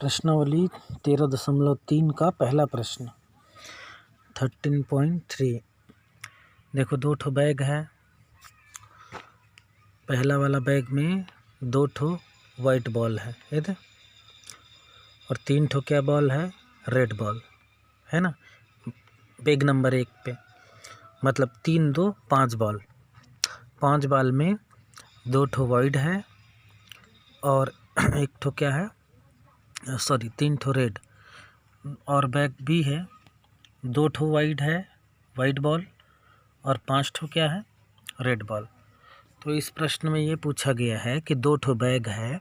प्रश्नावली 13.3 का पहला प्रश्न 13.3। देखो दो ठो बैग है। पहला वाला बैग में दो ठो वाइट बॉल है ये और तीन ठो क्या बॉल है, रेड बॉल है ना। बैग नंबर 1 पे मतलब 3 2 5 बॉल। 5 बॉल में दो ठो वाइट है और एक ठो क्या है, सॉरी 3 ठो रेड। और बैग भी है, 2 ठो वाइट है, वाइट बॉल और 5 ठो क्या है, रेड बॉल। तो इस प्रश्न में ये पूछा गया है कि 2 ठो बैग है,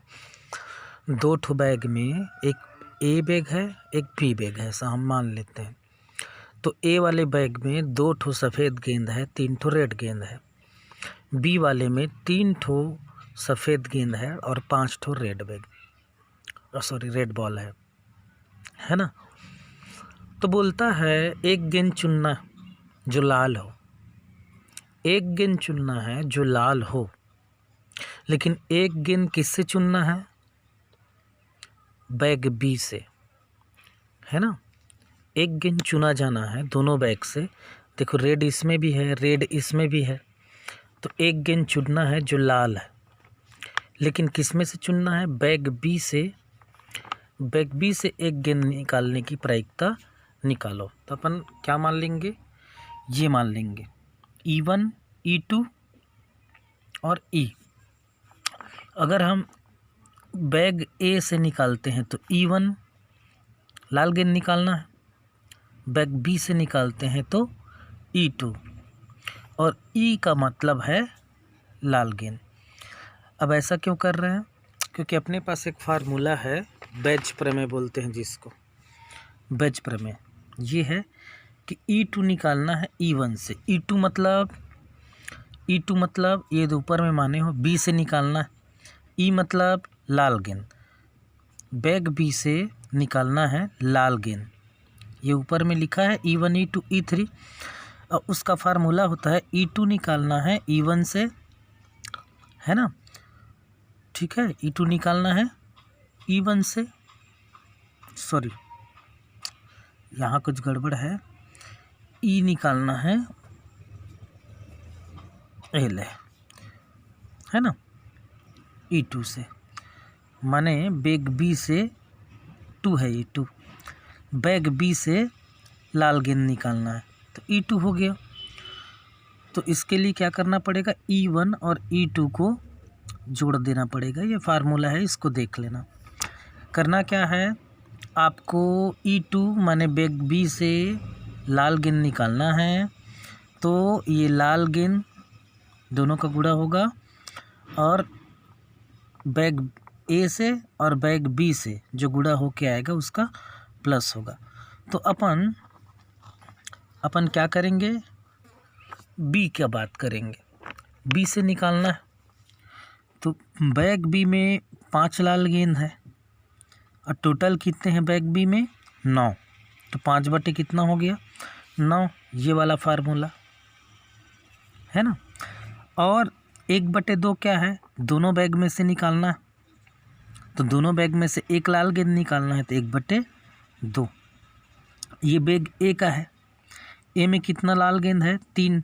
2 ठो बैग में एक ए बैग है एक बी बैग है, ऐसा हम मान लेते हैं। तो ए वाले बैग में 2 ठो सफ़ेद गेंद है, 3 ठो रेड गेंद है। बी वाले में 3 ठो सफ़ेद गेंद है और 5 ठो रेड रेड बॉल है ना। तो बोलता है एक गेंद चुनना जो लाल हो, एक गेंद चुनना है जो लाल हो, लेकिन एक गेंद किससे चुनना है, बैग बी से, है ना। एक गेंद चुना जाना है दोनों बैग से। देखो रेड इसमें भी है, रेड इसमें भी है, तो एक गेंद चुनना है जो लाल है, लेकिन किस में से चुनना है, बैग बी से। बैग बी से एक गेंद निकालने की प्रायिकता निकालो। तो अपन क्या मान लेंगे, ये मान लेंगे E1 E2 और E। अगर हम बैग ए से निकालते हैं तो E1 लाल गेंद निकालना है, बैग बी से निकालते हैं तो E2 और E का मतलब है लाल गेंद। अब ऐसा क्यों कर रहे हैं, क्योंकि अपने पास एक फार्मूला है, बैज प्रमेय बोलते हैं जिसको, बैज प्रमेय ये है कि E2 निकालना है E1 से। E2 मतलब ये ऊपर में माने हो, बी से निकालना है, E मतलब लाल गेंद, बैग बी से निकालना है लाल गेंद। ये ऊपर में लिखा है E1 E2 E3 और उसका फार्मूला होता है E2 निकालना है E1 से, है ना। ठीक है, E2 निकालना है E1 से, सॉरी यहाँ कुछ गड़बड़ है, E निकालना है एल है ना, E2 से, माने बैग बी से 2 है E2, बैग बी से लाल गेंद निकालना है तो E2 हो गया। तो इसके लिए क्या करना पड़ेगा, E1 और E2 को जोड़ देना पड़ेगा। ये फार्मूला है, इसको देख लेना। करना क्या है, आपको E2 माने बैग बी से लाल गेंद निकालना है, तो ये लाल गेंद दोनों का गुणा होगा और बैग ए से और बैग बी से जो गुणा होके आएगा उसका प्लस होगा। तो अपन क्या करेंगे, बी की बात करेंगे, बी से निकालना है। तो बैग बी में 5 लाल गेंद है और टोटल कितने हैं बैग बी में, 9। तो 5 बटे कितना हो गया, 9। ये वाला फार्मूला है ना। और 1/2 क्या है, दोनों बैग में से निकालना है, तो दोनों बैग में से एक लाल गेंद निकालना है तो 1/2। ये बैग ए का है, ए में कितना लाल गेंद है, 3,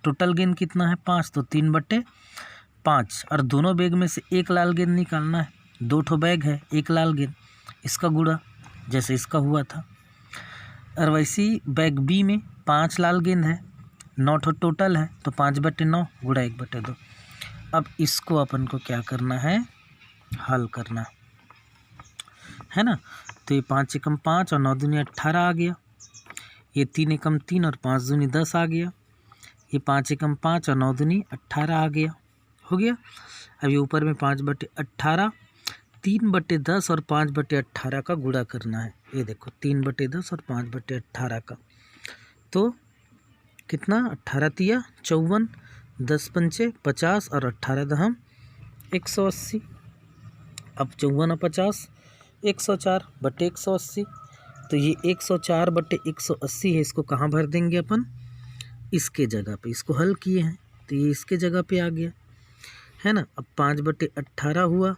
टोटल गेंद कितना है 5, तो 3/5। और दोनों बैग में से एक लाल गेंद निकालना है, 2 ठो बैग है, एक लाल गेंद, इसका गुणा जैसे इसका हुआ था। और वैसे ही बैग बी में 5 लाल गेंद है, 9 ठो टोटल है, तो 5/9 गुणा 1/2। अब इसको अपन को क्या करना है, हल करना है ना। तो ये 5 एकम 5 और 9 दूनी 18 आ गया, ये 3 एकम 3 और 5 दूनी 10 आ गया, ये 5 एकम 5 और 9 दूनी 18 आ गया, हो गया। अब ये ऊपर में 5/18, 3/10 और 5/18 का गुणा करना है। ये देखो 3/10 और 5/18 का, तो कितना, 18 तिया 54, 10 पंचे 50 और 18 दहम 180। अब 54 और 50 104/180, तो ये 104/180 है, इसको कहाँ भर देंगे अपन, इसके जगह पे। इसको हल किए हैं तो ये इसके जगह पे आ गया, है ना। अब 5/18 हुआ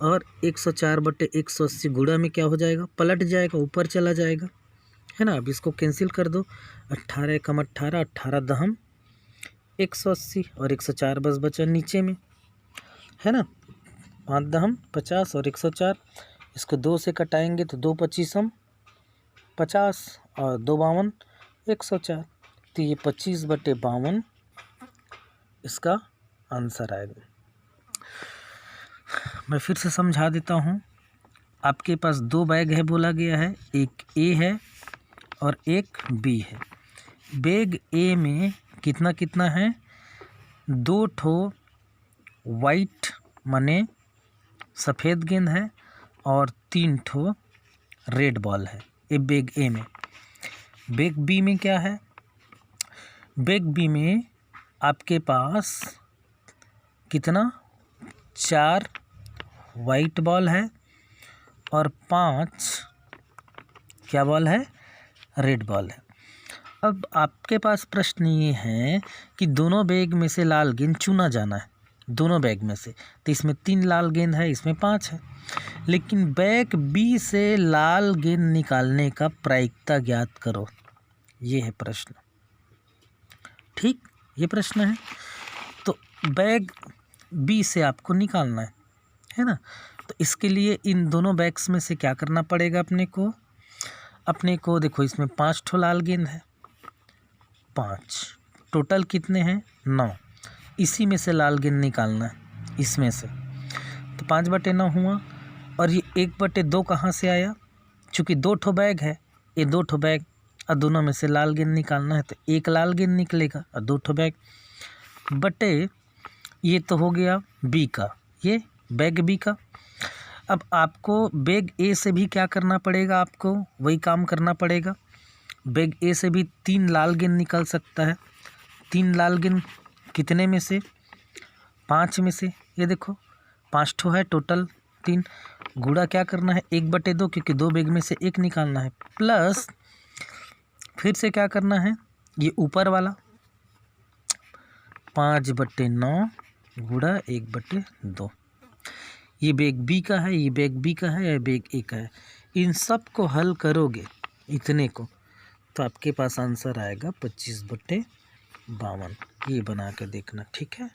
और 104/180 गुणा में क्या हो जाएगा, पलट जाएगा, ऊपर चला जाएगा, है ना। अब इसको कैंसिल कर दो, 18 एकम 18, 18 दहम 180 और 104 बस बचा नीचे में, है ना। 5 दहम 50 और 104, इसको 2 से कटाएंगे तो 2 पच्चीसम 50 और 2 52 104, तो ये 25/52 इसका आंसर आएगा। मैं फिर से समझा देता हूँ। आपके पास 2 बैग है बोला गया है, एक ए है और एक बी है। बैग ए में कितना कितना है, 2 ठो वाइट माने सफ़ेद गेंद है और 3 ठो रेड बॉल है, ये बैग ए में। बैग बी में क्या है, बैग बी में आपके पास कितना, 4 वाइट बॉल है और 5 क्या बॉल है, रेड बॉल है। अब आपके पास प्रश्न ये है कि दोनों बैग में से लाल गेंद चुना जाना है, दोनों बैग में से, तो इसमें 3 लाल गेंद है, इसमें 5 है, लेकिन बैग बी से लाल गेंद निकालने का प्रायिकता ज्ञात करो, ये है प्रश्न। ठीक, ये प्रश्न है। तो बैग बी से आपको निकालना है ना। तो इसके लिए इन दोनों बैग्स में से क्या करना पड़ेगा अपने को देखो, इसमें 5 ठो लाल गेंद है, 5 टोटल कितने हैं, 9, इसी में से लाल गेंद निकालना है, इसमें से, तो 5/9 हुआ। और ये 1/2 कहाँ से आया, चूँकि 2 ठो बैग है, ये 2 ठो बैग और दोनों में से लाल गेंद निकालना है, तो 1 लाल गेंद निकलेगा और 2 ठो बैग बटे, ये तो हो गया बी का, ये बैग बी का। अब आपको बैग ए से भी क्या करना पड़ेगा, आपको वही काम करना पड़ेगा। बैग ए से भी 3 लाल गेंद निकल सकता है, 3 लाल गेंद कितने में से, 5 में से, ये देखो 5 ठो है टोटल, 3 गुणा क्या करना है 1/2, क्योंकि 2 बैग में से 1 निकालना है, प्लस फिर से क्या करना है, ये ऊपर वाला 5/9 गुणा 1/2, ये बैग बी का है, ये बैग बी का है, ये बैग ए का है। इन सब को हल करोगे इतने को, तो आपके पास आंसर आएगा 25/52। ये बना कर देखना, ठीक है।